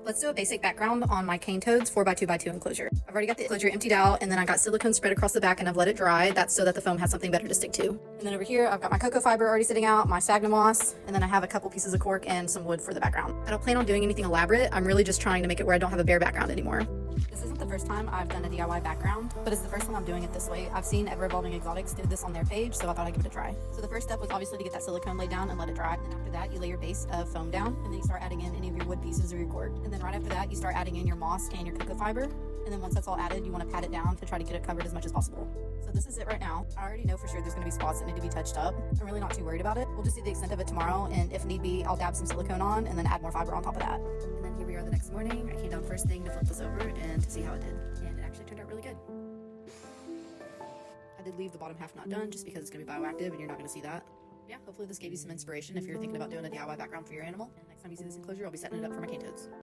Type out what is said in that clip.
Let's do a basic background on my cane toads 4x2x2 enclosure. I've already got the enclosure emptied out, and then I got silicone spread across the back and I've let it dry. That's so that the foam has something better to stick to. And then over here, I've got my cocoa fiber already sitting out, my sphagnum moss, and then I have a couple pieces of cork and some wood for the background. I don't plan on doing anything elaborate. I'm really just trying to make it where I don't have a bare background anymore. This isn't the first time I've done a DIY background, but it's the first time I'm doing it this way. I've seen Ever Evolving Exotics did this on their page, so I thought I'd give it a try. So the first step was obviously to get that silicone laid down and let it dry. And then after that, you lay your base of foam down, and then you start adding in any of your wood pieces or your cork. And then right after that, you start adding in your moss and your cocoa fiber. And then once that's all added, you want to pat it down to try to get it covered as much as possible. So this is it right now. I already know for sure there's going to be spots that need to be touched up. I'm really not too worried about it. We'll just see the extent of it tomorrow, and if need be, I'll dab some silicone on and then add more fiber on top of that. And then here we are the next morning. I came down first thing to flip this over and to see how it did. And it actually turned out really good. I did leave the bottom half not done just because it's going to be bioactive and you're not going to see that. Yeah, hopefully this gave you some inspiration if you're thinking about doing a DIY background for your animal. And next time you see this enclosure, I'll be setting it up for my cane toads.